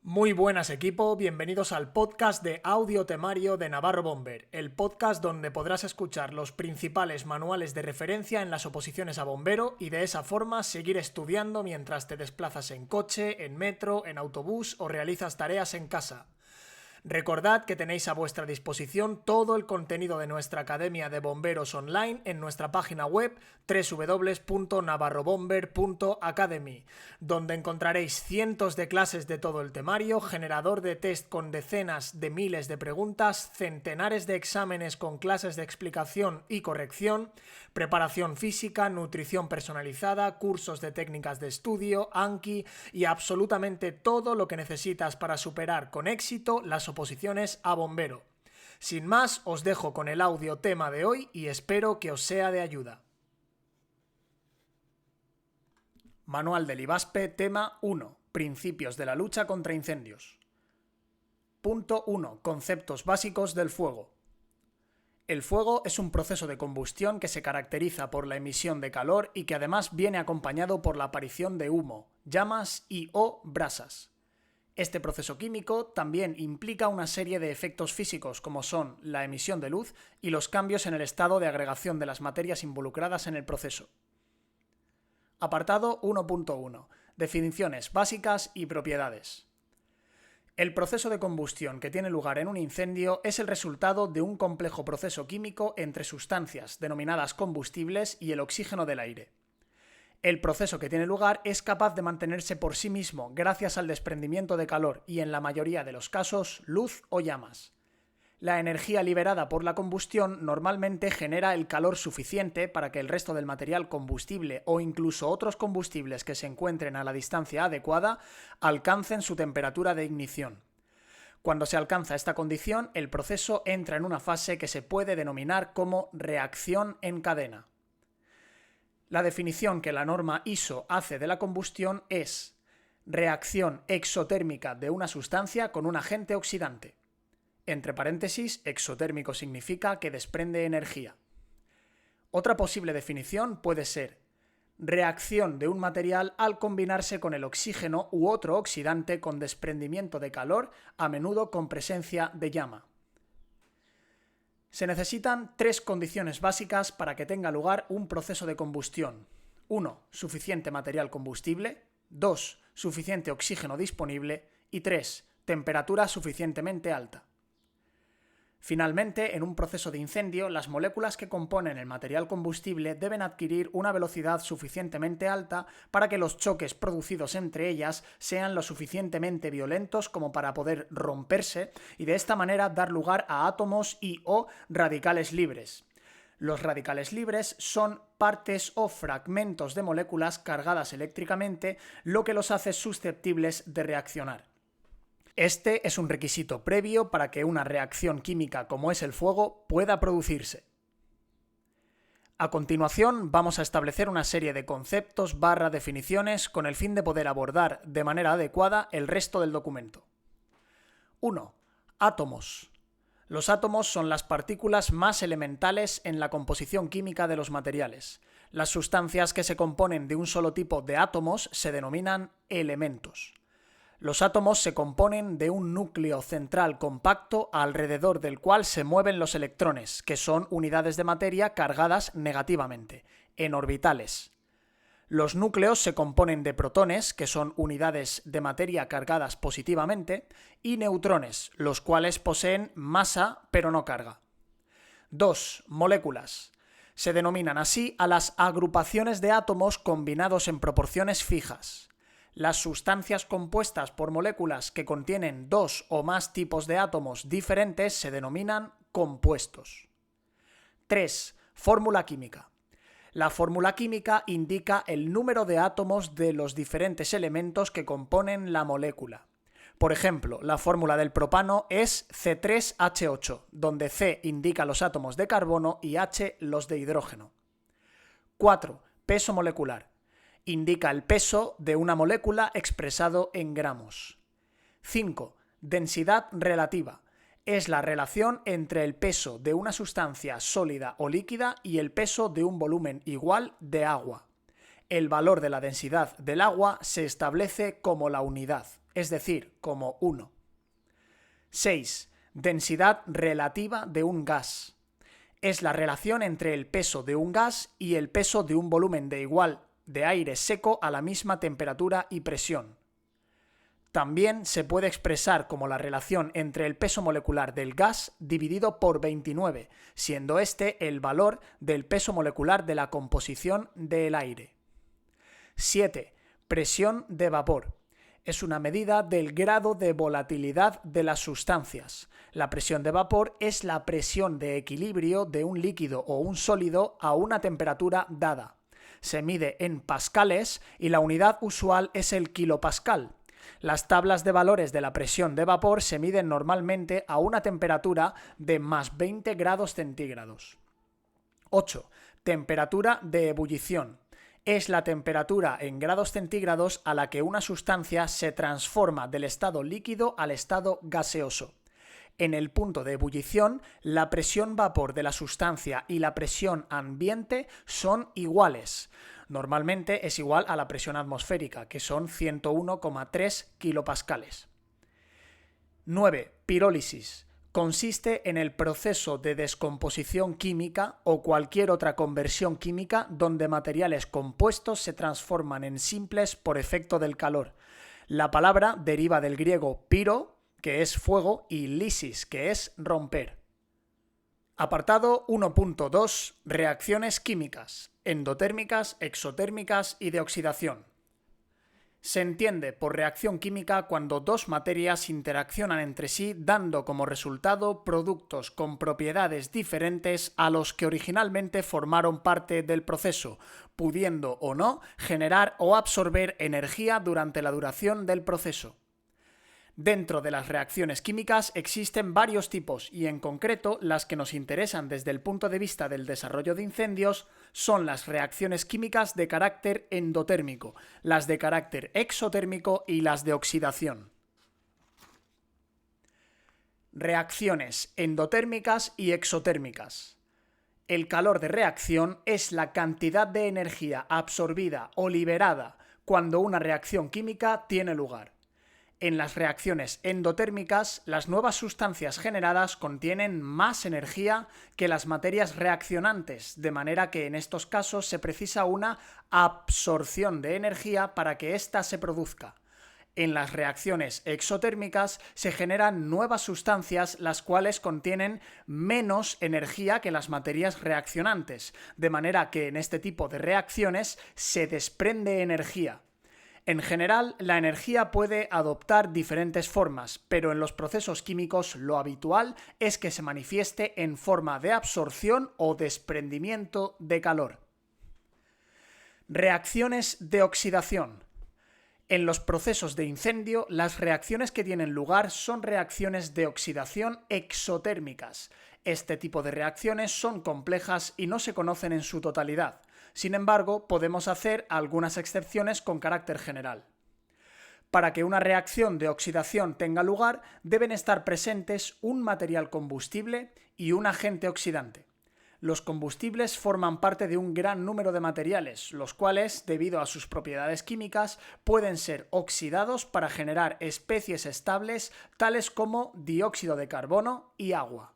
Muy buenas equipo, bienvenidos al podcast de audio temario de Navarro Bomber, el podcast donde podrás escuchar los principales manuales de referencia en las oposiciones a bombero y de esa forma seguir estudiando mientras te desplazas en coche, en metro, en autobús o realizas tareas en casa. Recordad que tenéis a vuestra disposición todo el contenido de nuestra Academia de Bomberos Online en nuestra página web www.navarrobomber.academy, donde encontraréis cientos de clases de todo el temario, generador de test con decenas de miles de preguntas, centenares de exámenes con clases de explicación y corrección, preparación física, nutrición personalizada, cursos de técnicas de estudio, Anki y absolutamente todo lo que necesitas para superar con éxito las oposiciones a bombero. Sin más, os dejo con el audio tema de hoy y espero que os sea de ayuda. Manual del IBASPE, tema 1. Principios de la lucha contra incendios. Punto 1. Conceptos básicos del fuego. El fuego es un proceso de combustión que se caracteriza por la emisión de calor y que además viene acompañado por la aparición de humo, llamas y/o brasas. Este proceso químico también implica una serie de efectos físicos como son la emisión de luz y los cambios en el estado de agregación de las materias involucradas en el proceso. Apartado 1.1. Definiciones básicas y propiedades. El proceso de combustión que tiene lugar en un incendio es el resultado de un complejo proceso químico entre sustancias denominadas combustibles y el oxígeno del aire. El proceso que tiene lugar es capaz de mantenerse por sí mismo gracias al desprendimiento de calor y, en la mayoría de los casos, luz o llamas. La energía liberada por la combustión normalmente genera el calor suficiente para que el resto del material combustible o incluso otros combustibles que se encuentren a la distancia adecuada alcancen su temperatura de ignición. Cuando se alcanza esta condición, el proceso entra en una fase que se puede denominar como reacción en cadena. La definición que la norma ISO hace de la combustión es reacción exotérmica de una sustancia con un agente oxidante. Entre paréntesis, exotérmico significa que desprende energía. Otra posible definición puede ser reacción de un material al combinarse con el oxígeno u otro oxidante con desprendimiento de calor, a menudo con presencia de llama. Se necesitan tres condiciones básicas para que tenga lugar un proceso de combustión. 1. Suficiente material combustible. 2. Suficiente oxígeno disponible. Y 3. Temperatura suficientemente alta. Finalmente, en un proceso de incendio, las moléculas que componen el material combustible deben adquirir una velocidad suficientemente alta para que los choques producidos entre ellas sean lo suficientemente violentos como para poder romperse y de esta manera dar lugar a átomos y/o radicales libres. Los radicales libres son partes o fragmentos de moléculas cargadas eléctricamente, lo que los hace susceptibles de reaccionar. Este es un requisito previo para que una reacción química como es el fuego pueda producirse. A continuación vamos a establecer una serie de conceptos / definiciones con el fin de poder abordar de manera adecuada el resto del documento. 1. Átomos. Los átomos son las partículas más elementales en la composición química de los materiales. Las sustancias que se componen de un solo tipo de átomos se denominan elementos. Los átomos se componen de un núcleo central compacto alrededor del cual se mueven los electrones, que son unidades de materia cargadas negativamente, en orbitales. Los núcleos se componen de protones, que son unidades de materia cargadas positivamente, y neutrones, los cuales poseen masa pero no carga. 2. Moléculas. Se denominan así a las agrupaciones de átomos combinados en proporciones fijas. Las sustancias compuestas por moléculas que contienen dos o más tipos de átomos diferentes se denominan compuestos. 3. Fórmula química. La fórmula química indica el número de átomos de los diferentes elementos que componen la molécula. Por ejemplo, la fórmula del propano es C3H8, donde C indica los átomos de carbono y H los de hidrógeno. 4. Peso molecular. Indica el peso de una molécula expresado en gramos. 5. Densidad relativa. Es la relación entre el peso de una sustancia sólida o líquida y el peso de un volumen igual de agua. El valor de la densidad del agua se establece como la unidad. es decir, como 1. 6. Densidad relativa de un gas. Es la relación entre el peso de un gas y el peso de un volumen de igual de aire seco a la misma temperatura y presión. También se puede expresar como la relación entre el peso molecular del gas dividido por 29, siendo este el valor del peso molecular de la composición del aire. 7. Presión de vapor. Es una medida del grado de volatilidad de las sustancias. La presión de vapor es la presión de equilibrio de un líquido o un sólido a una temperatura dada. Se mide en pascales y la unidad usual es el kilopascal. Las tablas de valores de la presión de vapor se miden normalmente a una temperatura de más 20 grados centígrados. 8. Temperatura de ebullición. Es la temperatura en grados centígrados a la que una sustancia se transforma del estado líquido al estado gaseoso. En el punto de ebullición, la presión vapor de la sustancia y la presión ambiente son iguales. Normalmente es igual a la presión atmosférica, que son 101,3 kilopascales. 9. Pirólisis. Consiste en el proceso de descomposición química o cualquier otra conversión química donde materiales compuestos se transforman en simples por efecto del calor. La palabra deriva del griego piro, que es fuego, y lisis, que es romper. Apartado 1.2. Reacciones químicas, endotérmicas, exotérmicas y de oxidación. Se entiende por reacción química cuando dos materias interaccionan entre sí dando como resultado productos con propiedades diferentes a los que originalmente formaron parte del proceso, pudiendo o no generar o absorber energía durante la duración del proceso. Dentro de las reacciones químicas existen varios tipos y en concreto las que nos interesan desde el punto de vista del desarrollo de incendios son las reacciones químicas de carácter endotérmico, las de carácter exotérmico y las de oxidación. Reacciones endotérmicas y exotérmicas. El calor de reacción es la cantidad de energía absorbida o liberada cuando una reacción química tiene lugar. En las reacciones endotérmicas, las nuevas sustancias generadas contienen más energía que las materias reaccionantes, de manera que en estos casos se precisa una absorción de energía para que ésta se produzca. En las reacciones exotérmicas se generan nuevas sustancias las cuales contienen menos energía que las materias reaccionantes, de manera que en este tipo de reacciones se desprende energía. En general, la energía puede adoptar diferentes formas, pero en los procesos químicos lo habitual es que se manifieste en forma de absorción o desprendimiento de calor. Reacciones de oxidación. En los procesos de incendio, las reacciones que tienen lugar son reacciones de oxidación exotérmicas. Este tipo de reacciones son complejas y no se conocen en su totalidad. Sin embargo, podemos hacer algunas excepciones con carácter general. Para que una reacción de oxidación tenga lugar, deben estar presentes un material combustible y un agente oxidante. Los combustibles forman parte de un gran número de materiales, los cuales, debido a sus propiedades químicas, pueden ser oxidados para generar especies estables tales como dióxido de carbono y agua.